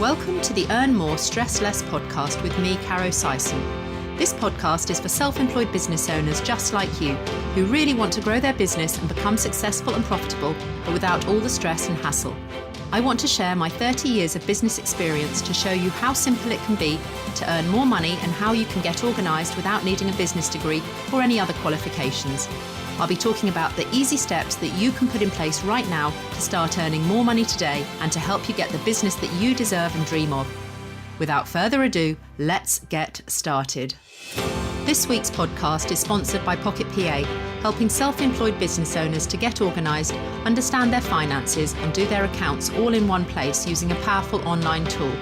Welcome to the Earn More, Stress Less podcast with me, Caro Sison. This podcast is for self-employed business owners just like you, who really want to grow their business and become successful and profitable, but without all the stress and hassle. I want to share my 30 years of business experience to show you how simple it can be to earn more money and how you can get organised without needing a business degree or any other qualifications. I'll be talking about the easy steps that you can put in place right now to start earning more money today and to help you get the business that you deserve and dream of. Without further ado, let's get started. This week's podcast is sponsored by Pocket PA, helping self-employed business owners to get organised, understand their finances and do their accounts all in one place using a powerful online tool.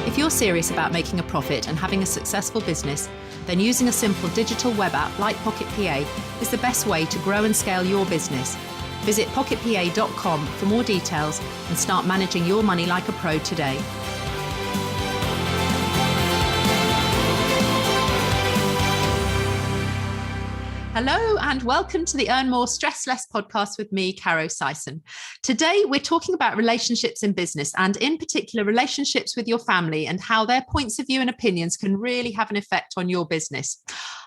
If you're serious about making a profit and having a successful business, then using a simple digital web app like Pocket PA is the best way to grow and scale your business. Visit pocketpa.com for more details and start managing your money like a pro today. Hello and welcome to the Earn More, Stress Less podcast with me, Caro Sison. Today, we're talking about relationships in business and in particular, relationships with your family and how their points of view and opinions can really have an effect on your business.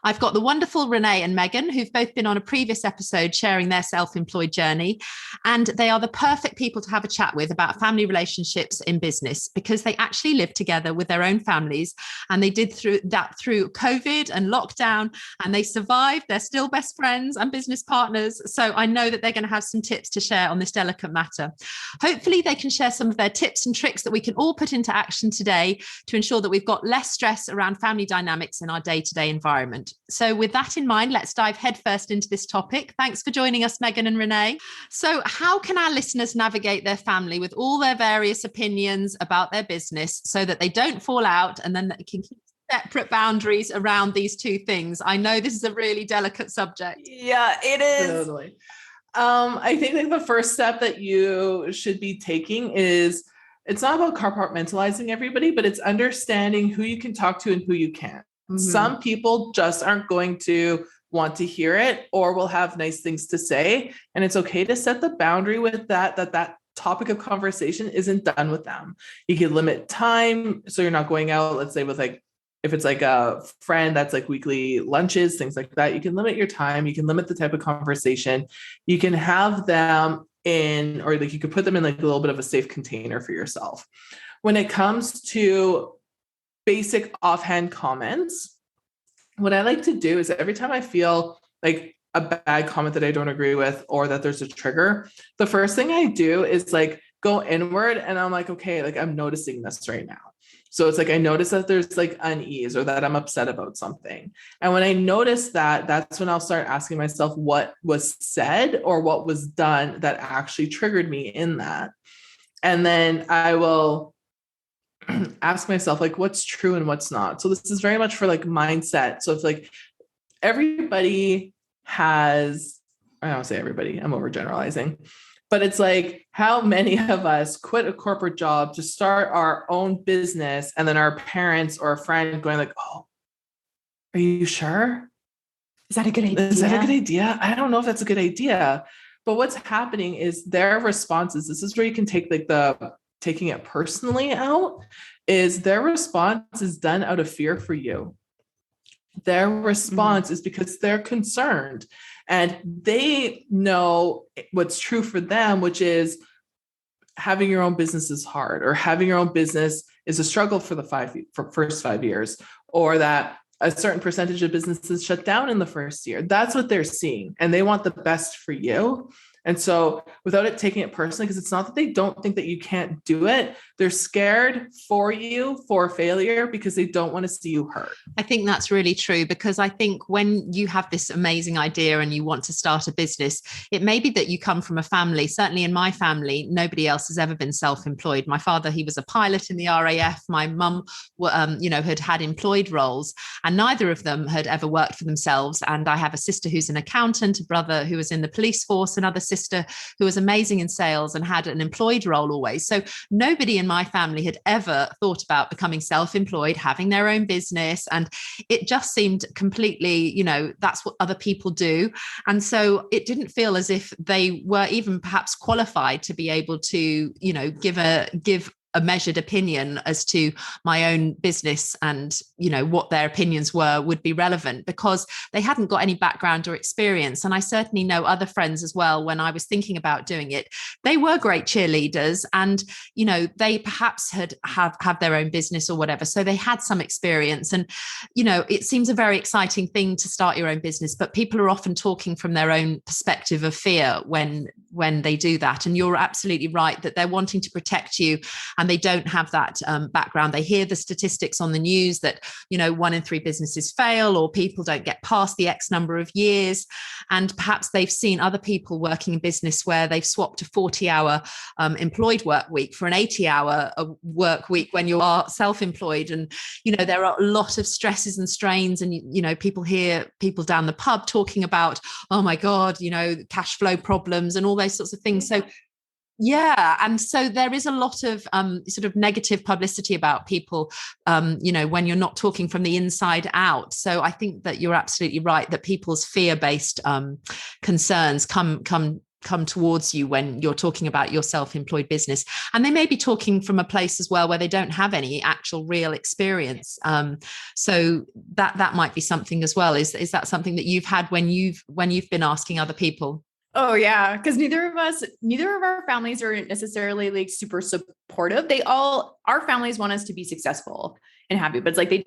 I've got the wonderful Renee and Megan, who've both been on a previous episode sharing their self-employed journey. And they are the perfect people to have a chat with about family relationships in business because they actually live together with their own families. And they did through COVID and lockdown, and they survived. They're still best friends and business partners. So I know that they're going to have some tips to share on this delicate matter. Hopefully they can share some of their tips and tricks that we can all put into action today to ensure that we've got less stress around family dynamics in our day-to-day environment. So with that in mind, let's dive headfirst into this topic. Thanks for joining us, Megan and Renee. So how can our listeners navigate their family with all their various opinions about their business so that they don't fall out and then they can keep separate boundaries around these two things? I know this is a really delicate subject. Yeah, it is. Totally. I think the first step that you should be taking is it's not about compartmentalizing everybody, but it's understanding who you can talk to and who you can't. Mm-hmm. Some people just aren't going to want to hear it or will have nice things to say. And it's okay to set the boundary with that topic of conversation isn't done with them. You can limit time. So you're not going out, let's say with if it's like a friend that's like weekly lunches, things like that, you can limit your time. You can limit the type of conversation. You can have them in, or like you could put them in like a little bit of a safe container for yourself. When it comes to basic offhand comments, what I like to do is every time I feel like a bad comment that I don't agree with, or that there's a trigger, the first thing I do is like go inward and I'm like, okay, like I'm noticing this right now. So it's like, I notice that there's like unease or that I'm upset about something. And when I notice that, that's when I'll start asking myself what was said or what was done that actually triggered me in that. And then I will ask myself like, what's true and what's not. So this is very much for like mindset. So if like everybody has, I don't say everybody, I'm overgeneralizing, but it's like, how many of us quit a corporate job to start our own business, and then our parents or a friend going like, oh, are you sure? Is that a good idea? Is that a good idea? I don't know if that's a good idea. But what's happening is their responses, this is where you can take like the taking it personally out, is their response is done out of fear for you. Their response is because they're concerned and they know what's true for them, which is having your own business is hard, or having your own business is a struggle for the first 5 years, or that a certain percentage of businesses shut down in the first year. That's what they're seeing. And they want the best for you. And so without it taking it personally, because it's not that they don't think that you can't do it, they're scared for you for failure because they don't want to see you hurt. I think that's really true, because I think when you have this amazing idea and you want to start a business, it may be that you come from a family. Certainly in my family, nobody else has ever been self-employed. My father, he was a pilot in the RAF. My mum, had employed roles, and neither of them had ever worked for themselves. And I have a sister who's an accountant, a brother who was in the police force, another sister who was amazing in sales and had an employed role always. So nobody in my family had ever thought about becoming self-employed, having their own business. And it just seemed completely, that's what other people do. And so it didn't feel as if they were even perhaps qualified to be able to, give a measured opinion as to my own business and, you know, what their opinions would be relevant, because they hadn't got any background or experience. And I certainly know other friends as well, when I was thinking about doing it, they were great cheerleaders, and, you know, they perhaps have their own business or whatever. So they had some experience. And, you know, it seems a very exciting thing to start your own business, but people are often talking from their own perspective of fear when they do that. And you're absolutely right that they're wanting to protect you, and they don't have that background. They hear the statistics on the news that, you know, 1 in 3 businesses fail, or people don't get past the X number of years. And perhaps they've seen other people working in business where they've swapped a 40-hour employed work week for an 80-hour work week when you are self-employed. And, you know, there are a lot of stresses and strains. And, you know, people hear people down the pub talking about, oh my God, you know, cash flow problems and all those sorts of things. So yeah. And so there is a lot of sort of negative publicity about people, you know, when you're not talking from the inside out. So I think that you're absolutely right that people's fear-based concerns come towards you when you're talking about your self-employed business. And they may be talking from a place as well where they don't have any actual real experience. So that might be something as well. Is that something that you've had when you've been asking other people? Oh yeah, because neither of our families are necessarily like super supportive. Our families want us to be successful and happy, but it's like I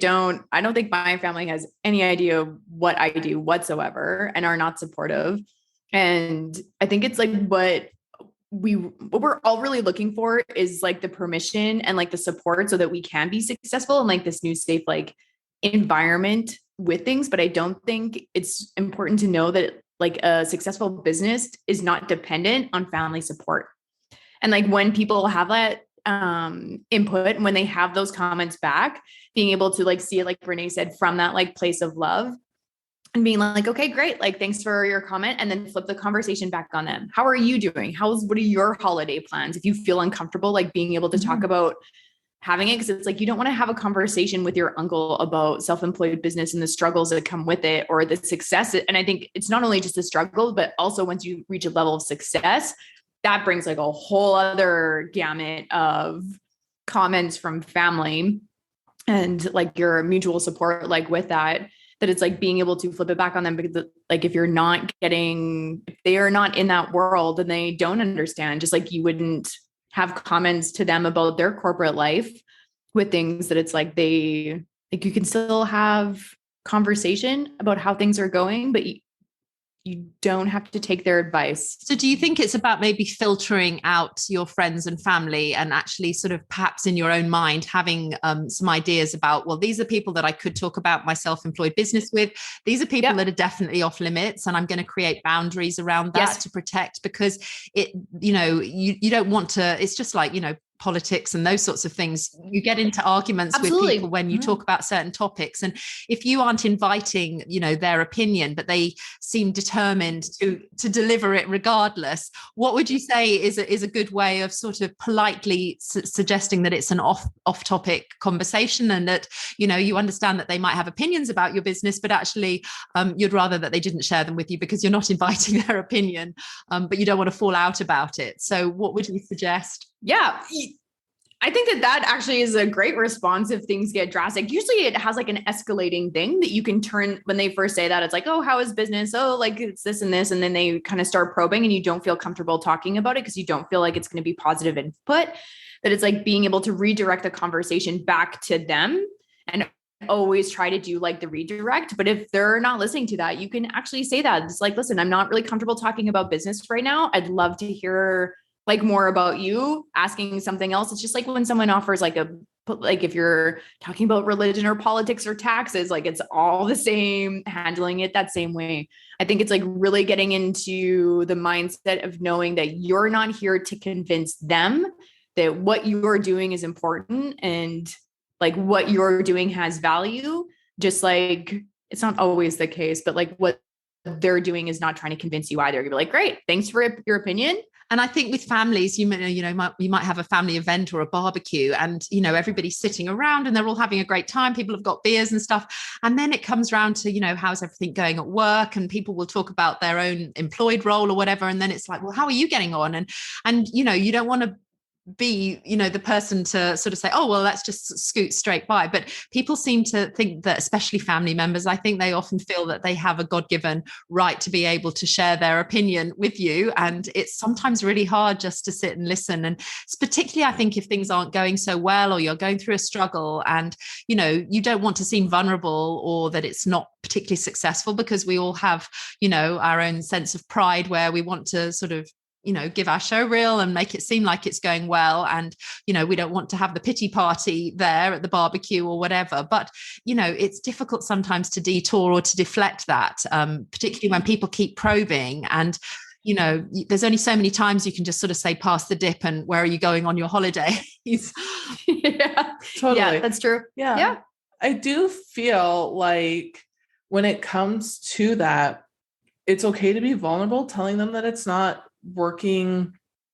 don't think my family has any idea what I do whatsoever and are not supportive. And I think it's like what we're all really looking for is like the permission and like the support so that we can be successful in like this new safe like environment with things. But I don't think it's important to know that like a successful business is not dependent on family support. And like when people have that input, and when they have those comments back, being able to like see it, like Renee said, from that like place of love, and being like, okay, great. Like, thanks for your comment. And then flip the conversation back on them. How are you doing? What are your holiday plans? If you feel uncomfortable, like being able to talk about having it, because it's like you don't want to have a conversation with your uncle about self-employed business and the struggles that come with it, or the success. And I think it's not only just a struggle, but also once you reach a level of success, that brings like a whole other gamut of comments from family and like your mutual support, like with that it's like being able to flip it back on them, because like if they are not in that world and they don't understand, just like you wouldn't have comments to them about their corporate life with things that it's like you can still have conversation about how things are going, but you don't have to take their advice. So do you think it's about maybe filtering out your friends and family and actually sort of perhaps in your own mind having some ideas about, well, these are people that I could talk about my self-employed business with. These are people that are definitely off limits, and I'm going to create boundaries around that to protect, because it, you know, you don't want to, it's just like, you know, politics and those sorts of things. You get into arguments with people when you talk about certain topics. And if you aren't inviting, you know, their opinion, but they seem determined to deliver it regardless, what would you say is a good way of sort of politely suggesting that it's an off topic conversation, and that, you know, you understand that they might have opinions about your business, but actually you'd rather that they didn't share them with you because you're not inviting their opinion, but you don't want to fall out about it. So what would you suggest? Yeah. I think that actually is a great response if things get drastic. Usually it has like an escalating thing that you can turn when they first say that. It's like, oh, how is business? Oh, like it's this and this. And then they kind of start probing and you don't feel comfortable talking about it because you don't feel like it's going to be positive input. That it's like being able to redirect the conversation back to them, and always try to do like the redirect. But if they're not listening to that, you can actually say that. It's like, listen, I'm not really comfortable talking about business right now. I'd love to hear like more about you, asking something else. It's just like when someone offers like if you're talking about religion or politics or taxes, like it's all the same, handling it that same way. I think it's like really getting into the mindset of knowing that you're not here to convince them that what you're doing is important and like what you're doing has value. Just like, it's not always the case, but like what they're doing is not trying to convince you either. You'd be like, great, thanks for your opinion. And I think with families, you might have a family event or a barbecue, and, you know, everybody's sitting around and they're all having a great time. People have got beers and stuff. And then it comes around to, you know, how's everything going at work? And people will talk about their own employed role or whatever. And then it's like, well, how are you getting on? And, you know, you don't want to be, the person to sort of say, oh, well, let's just scoot straight by. But people seem to think that, especially family members, I think they often feel that they have a God-given right to be able to share their opinion with you. And it's sometimes really hard just to sit and listen. And it's particularly, I think, if things aren't going so well, or you're going through a struggle and, you don't want to seem vulnerable, or that it's not particularly successful, because we all have, our own sense of pride where we want to sort of give our show reel and make it seem like it's going well. And, we don't want to have the pity party there at the barbecue or whatever. But, it's difficult sometimes to detour or to deflect that, particularly when people keep probing. And, there's only so many times you can just sort of say, pass the dip, and where are you going on your holidays? Yeah, totally. Yeah, that's true. Yeah. I do feel like when it comes to that, it's okay to be vulnerable, telling them that it's not working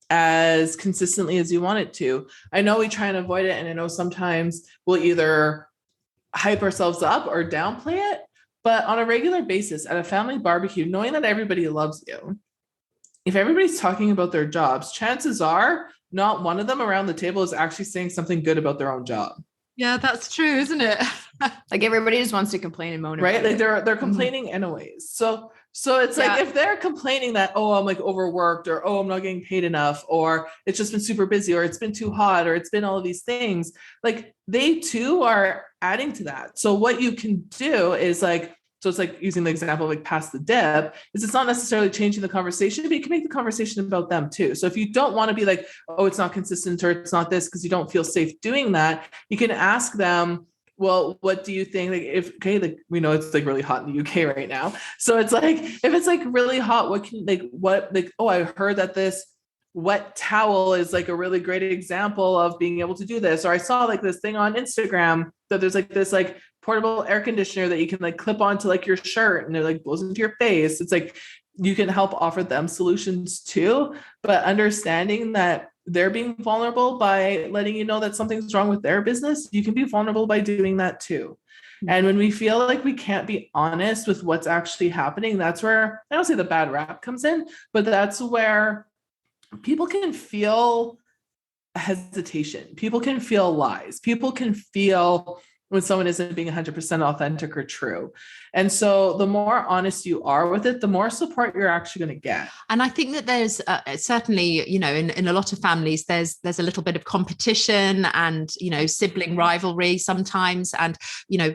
as consistently as you want it to. I know we try and avoid it, and I know sometimes we'll either hype ourselves up or downplay it, but on a regular basis at a family barbecue, knowing that everybody loves you, if everybody's talking about their jobs, chances are not one of them around the table is actually saying something good about their own job. Yeah, that's true, isn't it? Like everybody just wants to complain and moan, right? About like they're complaining anyways. So it's like, if they're complaining that, oh, I'm like overworked, or, oh, I'm not getting paid enough, or it's just been super busy, or it's been too hot, or it's been all of these things, like they too are adding to that. So what you can do is like, so it's like using the example of like pass the dip, is it's not necessarily changing the conversation, but you can make the conversation about them too. So if you don't want to be like, oh, it's not consistent, or it's not this, because you don't feel safe doing that, you can ask them, well, what do you think? Like, we know it's like really hot in the UK right now. So it's like, if it's like really hot, oh, I heard that this wet towel is like a really great example of being able to do this. Or I saw like this thing on Instagram that there's like this like portable air conditioner that you can like clip onto like your shirt, and it like blows into your face. It's like, you can help offer them solutions too, but understanding that they're being vulnerable by letting you know that something's wrong with their business, you can be vulnerable by doing that too. And when we feel like we can't be honest with what's actually happening, that's where, I don't say the bad rap comes in, but that's where people can feel hesitation. People can feel lies. People can feel when someone isn't being 100% authentic or true. And so the more honest you are with it, the more support you're actually going to get. And I think that there's certainly, in a lot of families, there's a little bit of competition and, sibling rivalry sometimes. And,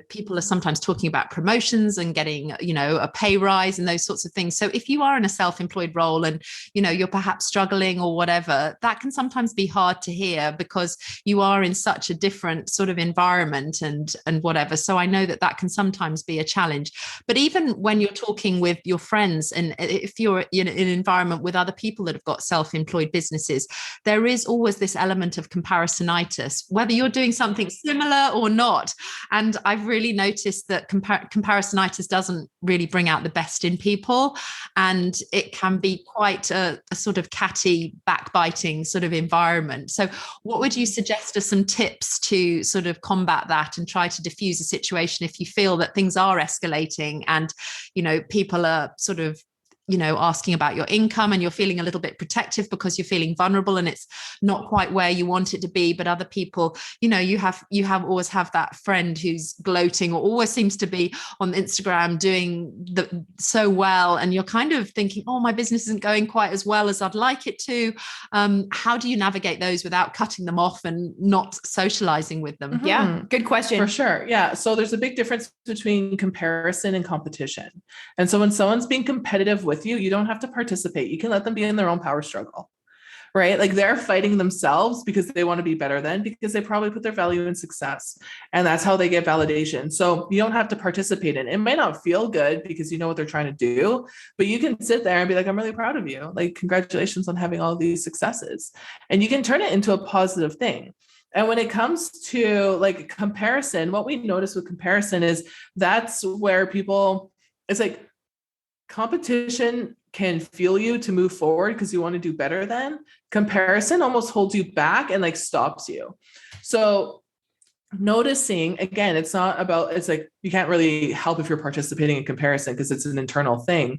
people are sometimes talking about promotions and getting, a pay rise and those sorts of things. So if you are in a self-employed role and, you're perhaps struggling or whatever, that can sometimes be hard to hear, because you are in such a different sort of environment and whatever. So I know that can sometimes be a challenge. But even when you're talking with your friends, and if you're in an environment with other people that have got self-employed businesses, there is always this element of comparisonitis, whether you're doing something similar or not. And I've really noticed that comparisonitis doesn't really bring out the best in people. And it can be quite a sort of catty, backbiting sort of environment. So what would you suggest are some tips to sort of combat that and try to diffuse a situation if you feel that things are escalating and, people are sort of, asking about your income, and you're feeling a little bit protective because you're feeling vulnerable and it's not quite where you want it to be. But other people, you always have that friend who's gloating or always seems to be on Instagram doing so well. And you're kind of thinking, oh, my business isn't going quite as well as I'd like it to. How do you navigate those without cutting them off and not socializing with them? Mm-hmm. Yeah, good question. For sure. Yeah. So there's a big difference between comparison and competition. And so when someone's being competitive with you don't have to participate. You can let them be in their own power struggle, right? Like they're fighting themselves because they want to be better than, because they probably put their value in success, and that's how they get validation. So you don't have to participate in it. It might not feel good because you know what they're trying to do, but you can sit there and be like, I'm really proud of you. Like, congratulations on having all these successes. And you can turn it into a positive thing. And when it comes to like comparison, what we notice with comparison is that's where it's like, competition can fuel you to move forward because you want to do better than. Comparison almost holds you back and like stops you. So noticing, again, it's not about, it's like, you can't really help if you're participating in comparison because it's an internal thing.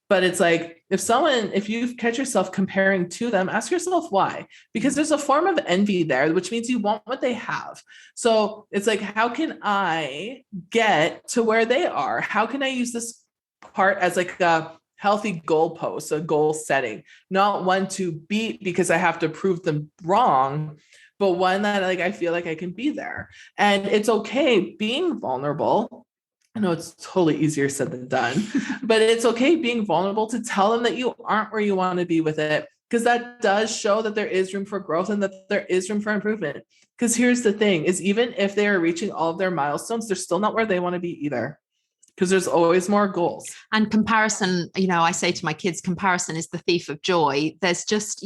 But it's like, if you catch yourself comparing to them, ask yourself why, because there's a form of envy there, which means you want what they have. So it's like, how can I get to where they are? How can I use this part as like a healthy goalpost, a goal setting, not one to beat because I have to prove them wrong, but one that like I feel like I can be there. And it's okay being vulnerable. I know it's totally easier said than done, but it's okay being vulnerable to tell them that you aren't where you want to be with it, because that does show that there is room for growth and that there is room for improvement. Because here's the thing is, even if they are reaching all of their milestones, they're still not where they want to be either, because there's always more goals. And comparison, I say to my kids, comparison is the thief of joy. There's just,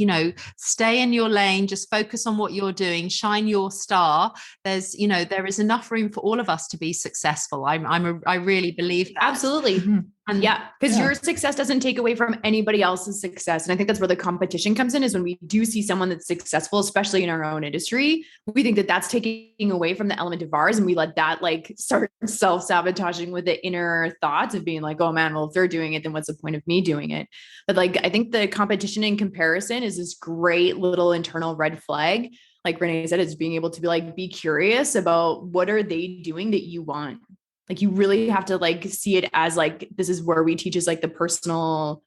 stay in your lane, just focus on what you're doing, shine your star. There's, there is enough room for all of us to be successful. I really believe that. Absolutely. Mm-hmm. And because your success doesn't take away from anybody else's success. And I think that's where the competition comes in, is when we do see someone that's successful, especially in our own industry, we think that that's taking away from the element of ours. And we let that like start self-sabotaging with the inner thoughts of being like, oh man, well, if they're doing it, then what's the point of me doing it? But like, I think the competition and comparison is this great little internal red flag. Like Renee said, it's being able to be curious about what are they doing that you want. Like you really have to like see it as like, this is where we teach is like the personal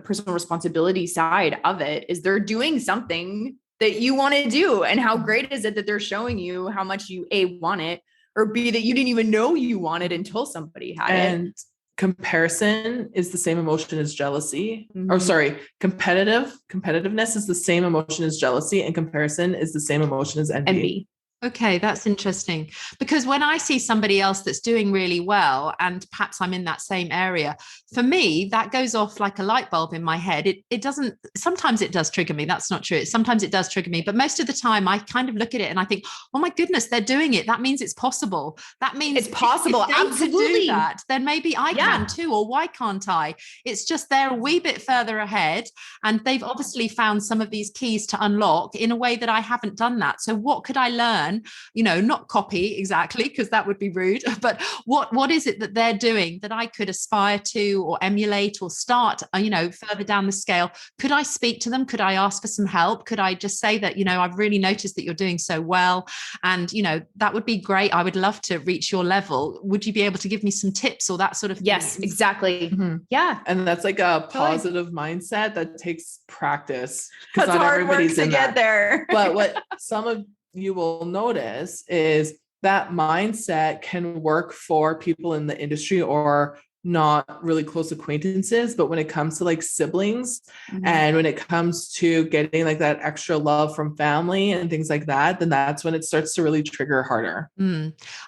responsibility side of it, is they're doing something that you want to do. And how great is it that they're showing you how much you A, want it, or B, that you didn't even know you wanted until somebody had it. And comparison is the same emotion as jealousy. Or sorry, competitiveness is the same emotion as jealousy, and comparison is the same emotion as envy. Okay, that's interesting, because when I see somebody else that's doing really well, and perhaps I'm in that same area, for me, that goes off like a light bulb in my head. It doesn't, sometimes it does trigger me. That's not true. Sometimes it does trigger me, but most of the time I kind of look at it and I think, oh my goodness, they're doing it. That means it's possible. That means it's possible. If they Absolutely. can do that, then maybe I can too, or why can't I? It's just they're a wee bit further ahead, and they've obviously found some of these keys to unlock in a way that I haven't done that. So what could I learn? Not copy exactly, because that would be rude, but what is it that they're doing that I could aspire to or emulate or start, further down the scale? Could I speak to them? Could I ask for some help? Could I just say that, I've really noticed that you're doing so well, and, that would be great. I would love to reach your level. Would you be able to give me some tips or that sort of thing? Yes, exactly. Mm-hmm. Yeah. And that's like a positive mindset that takes practice. That's not hard work to get there. But what some of you will notice is that mindset can work for people in the industry or not really close acquaintances, but when it comes to like siblings and when it comes to getting like that extra love from family and things like that, then that's when it starts to really trigger harder.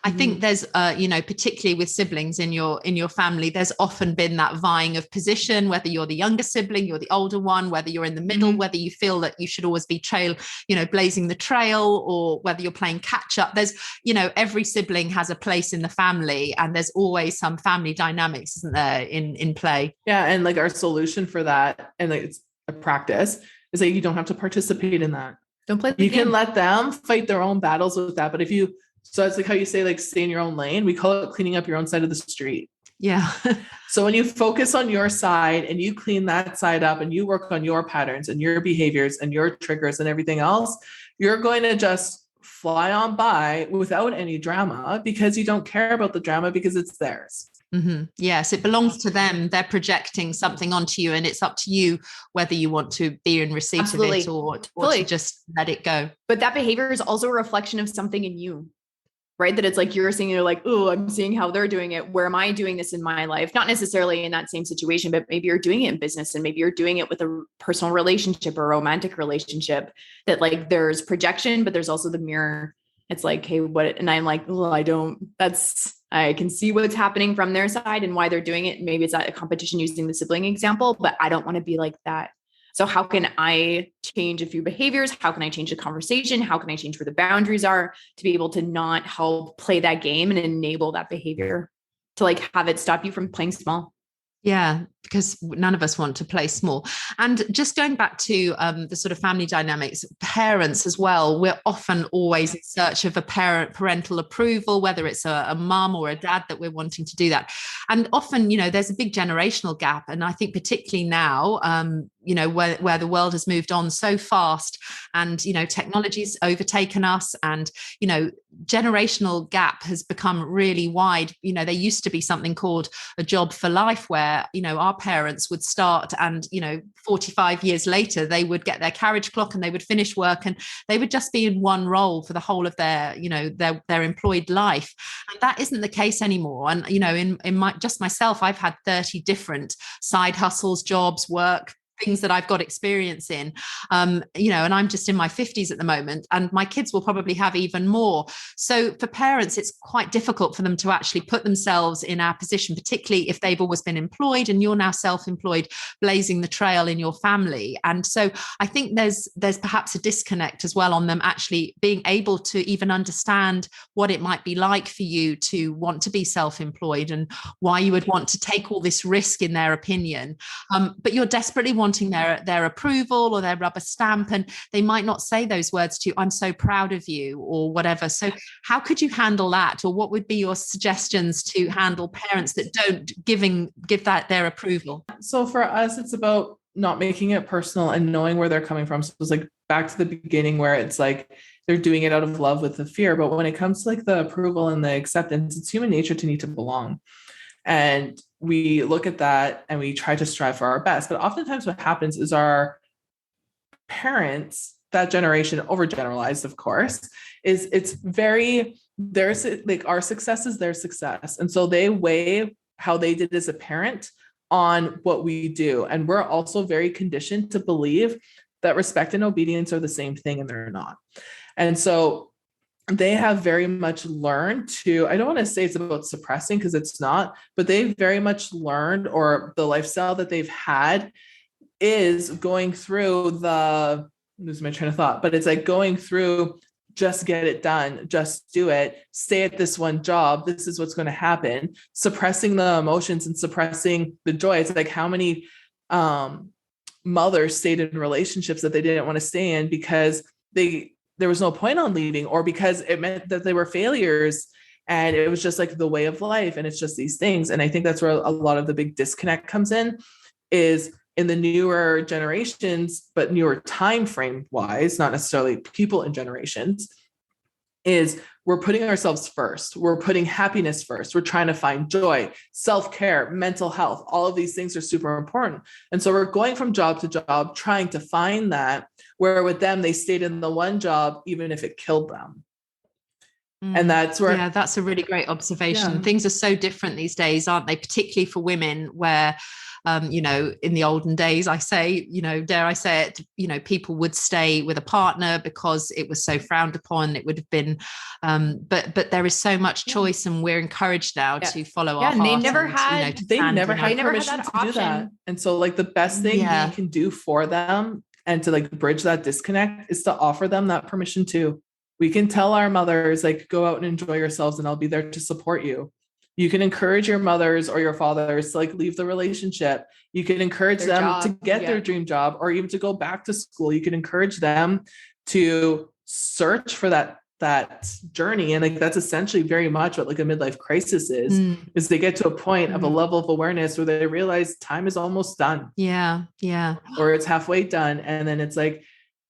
I think there's particularly with siblings in your family, there's often been that vying of position, whether you're the younger sibling, you're the older one, whether you're in the middle, whether you feel that you should always be blazing the trail, or whether you're playing catch up. There's every sibling has a place in the family, and there's always some family dynamics, isn't there, in play? Yeah. And like our solution for that, and like it's a practice, is that you don't have to participate in that. Don't play the game. You can let them fight their own battles with that. But so it's like how you say, like, stay in your own lane. We call it cleaning up your own side of the street. Yeah. So when you focus on your side and you clean that side up and you work on your patterns and your behaviors and your triggers and everything else, you're going to just fly on by without any drama, because you don't care about the drama, because it's theirs. Yes, it belongs to them. They're projecting something onto you, and it's up to you whether you want to be in receipt of it or to just let it go. But that behavior is also a reflection of something in you, right? That it's like you're seeing, you're like, oh, I'm seeing how they're doing it. Where am I doing this in my life? Not necessarily in that same situation, but maybe you're doing it in business, and maybe you're doing it with a personal relationship or a romantic relationship, that like there's projection, but there's also the mirror. It's like, hey, what? And I'm like, oh, I can see what's happening from their side and why they're doing it. Maybe it's not a competition using the sibling example, but I don't want to be like that. So how can I change a few behaviors? How can I change the conversation? How can I change where the boundaries are to be able to not help play that game and enable that behavior, to like have it stop you from playing small? Yeah, because none of us want to play small. And just going back to the sort of family dynamics, parents as well, we're often always in search of a parental approval, whether it's a mum or a dad that we're wanting to do that. And often, there's a big generational gap. And I think particularly now, where the world has moved on so fast and, technology's overtaken us, and, generational gap has become really wide. There used to be something called a job for life where, our parents would start and, 45 years later, they would get their carriage clock and they would finish work and they would just be in one role for the whole of their, their employed life. And that isn't the case anymore. And, in myself, I've had 30 different side hustles, jobs, work, things that I've got experience in, and I'm just in my 50s at the moment, and my kids will probably have even more. So for parents, it's quite difficult for them to actually put themselves in our position, particularly if they've always been employed and you're now self-employed, blazing the trail in your family. And so I think there's perhaps a disconnect as well on them actually being able to even understand what it might be like for you to want to be self-employed and why you would want to take all this risk in their opinion. But you're desperately wanting their approval or their rubber stamp, and they might not say those words to you, I'm so proud of you or whatever. So how could you handle that, or what would be your suggestions to handle parents that don't give that their approval? So for us, it's about not making it personal and knowing where they're coming from. So it's like back to the beginning where it's like they're doing it out of love with the fear. But when it comes to like the approval and the acceptance, it's human nature to need to belong. And we look at that and we try to strive for our best. But oftentimes what happens is our parents, that generation, overgeneralized, of course, there's like our success is their success. And so they weigh how they did as a parent on what we do. And we're also very conditioned to believe that respect and obedience are the same thing, and they're not. And so they have very much learned to, I don't want to say it's about suppressing because it's not, but they've very much learned, or the lifestyle that they've had is going through lose my train of thought, but it's like going through, just get it done, just do it, stay at this one job, this is what's going to happen, suppressing the emotions and suppressing the joy. It's like how many mothers stayed in relationships that they didn't want to stay in because there was no point on leaving, or because it meant that they were failures and it was just like the way of life. And it's just these things. And I think that's where a lot of the big disconnect comes in, is in the newer generations, but newer time frame wise, not necessarily people in generations, is we're putting ourselves first. We're putting happiness first. We're trying to find joy, self-care, mental health. All of these things are super important. And so we're going from job to job, trying to find that, where with them, they stayed in the one job, even if it killed them. And that's where... Yeah, that's a really great observation. Yeah. Things are so different these days, aren't they? Particularly for women, where, in the olden days, I say, dare I say it, people would stay with a partner because it was so frowned upon. It would have been, but there is so much choice, and we're encouraged now to follow our heart. They never had permission to do that. And so like the best thing we can do for them and to like bridge that disconnect is to offer them that permission too. We can tell our mothers, like, go out and enjoy yourselves and I'll be there to support you. You can encourage your mothers or your fathers to like leave the relationship. You can encourage them to get their dream job, or even to go back to school. You can encourage them to search for that journey. And like, that's essentially very much what like a midlife crisis is they get to a point of a level of awareness where they realize time is almost done. Yeah. Or it's halfway done. And then it's like,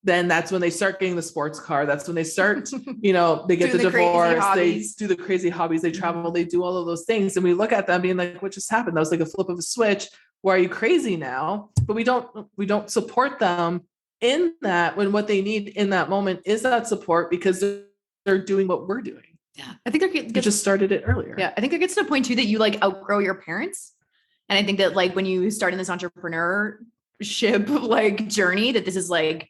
then that's when they start getting the sports car. That's when they start, they get the divorce, they do the crazy hobbies, they travel, they do all of those things. And we look at them being like, what just happened? That was like a flip of a switch. Why are you crazy now? But we don't support them in that, when what they need in that moment is that support, because they're doing what we're doing. Yeah. I think you just started it earlier. Yeah. I think it gets to a point too that you like outgrow your parents. And I think that like when you start in this entrepreneurship like journey, that this is like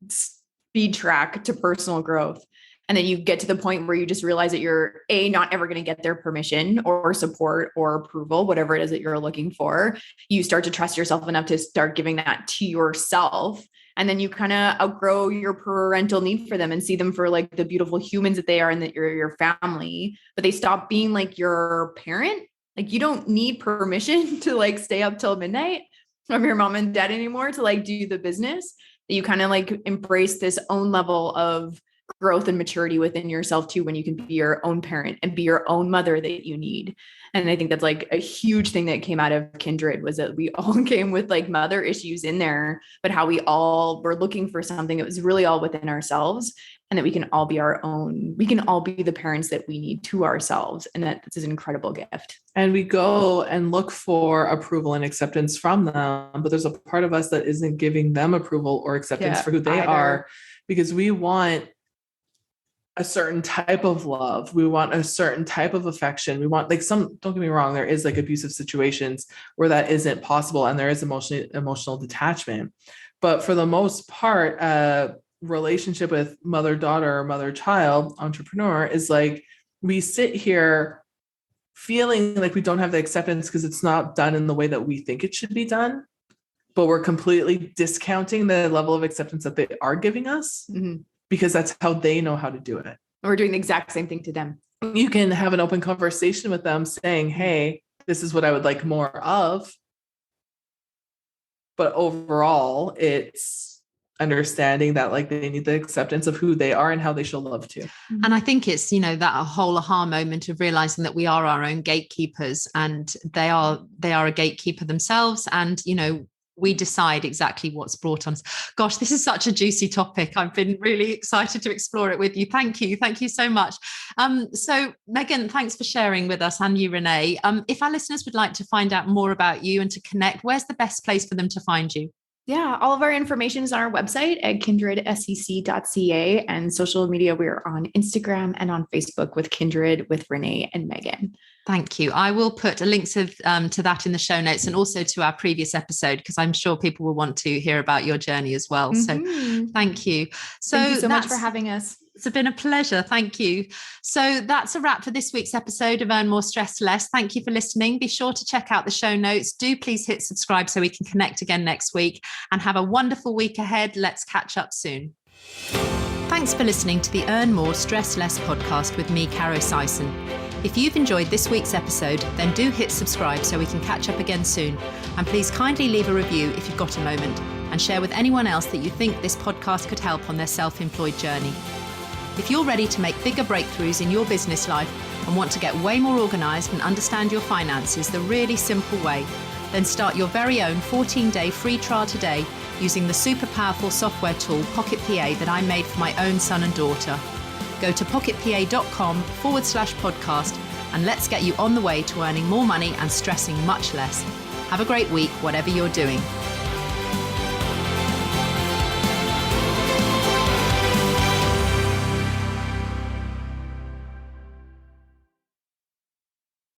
speed track to personal growth. And then you get to the point where you just realize that you're not ever going to get their permission or support or approval, whatever it is that you're looking for. You start to trust yourself enough to start giving that to yourself. And then you kind of outgrow your parental need for them and see them for like the beautiful humans that they are, and that you're your family, but they stop being like your parent Like, you don't need permission to like stay up till midnight from your mom and dad anymore to like do the business. That you kind of like embrace this own level of growth and maturity within yourself too, when you can be your own parent and be your own mother that you need. And I think that's like a huge thing that came out of Kindred, was that we all came with like mother issues in there, but how we all were looking for something that was really all within ourselves, and that we can all be our own, we can all be the parents that we need to ourselves. And that this is an incredible gift. And we go and look for approval and acceptance from them, but there's a part of us that isn't giving them approval or acceptance for who they are, because we want a certain type of love. We want a certain type of affection. We want like don't get me wrong, there is like abusive situations where that isn't possible, and there is emotional detachment. But for the most part, relationship with mother-daughter or mother-child entrepreneur is like, we sit here feeling like we don't have the acceptance because it's not done in the way that we think it should be done, but we're completely discounting the level of acceptance that they are giving us. Because that's how they know how to do it. We're doing the exact same thing to them. You can have an open conversation with them saying, hey, this is what I would like more of. But overall, it's understanding that like they need the acceptance of who they are and how they show love to. And I think it's, that whole aha moment of realizing that we are our own gatekeepers, and they are a gatekeeper themselves. And, we decide exactly what's brought on us. Gosh, this is such a juicy topic. I've been really excited to explore it with you. Thank you. Thank you so much. So Megan, thanks for sharing with us, and you, Renee. If our listeners would like to find out more about you and to connect, where's the best place for them to find you? Yeah, all of our information is on our website at kindredsec.ca, and social media, we're on Instagram and on Facebook with Kindred with Renee and Megan. Thank you. I will put a link to that in the show notes, and also to our previous episode, because I'm sure people will want to hear about your journey as well. So thank you. Thank you so much for having us. It's been a pleasure. Thank you. So that's a wrap for this week's episode of Earn More, Stress Less. Thank you for listening. Be sure to check out the show notes. Do please hit subscribe so we can connect again next week, and have a wonderful week ahead. Let's catch up soon. Thanks for listening to the Earn More, Stress Less podcast with me, Caro Sison. If you've enjoyed this week's episode, then do hit subscribe so we can catch up again soon. And please kindly leave a review if you've got a moment, and share with anyone else that you think this podcast could help on their self-employed journey. If you're ready to make bigger breakthroughs in your business life and want to get way more organized and understand your finances the really simple way, then start your very own 14-day free trial today using the super powerful software tool Pocket PA that I made for my own son and daughter. Go to pocketpa.com/podcast and let's get you on the way to earning more money and stressing much less. Have a great week, whatever you're doing.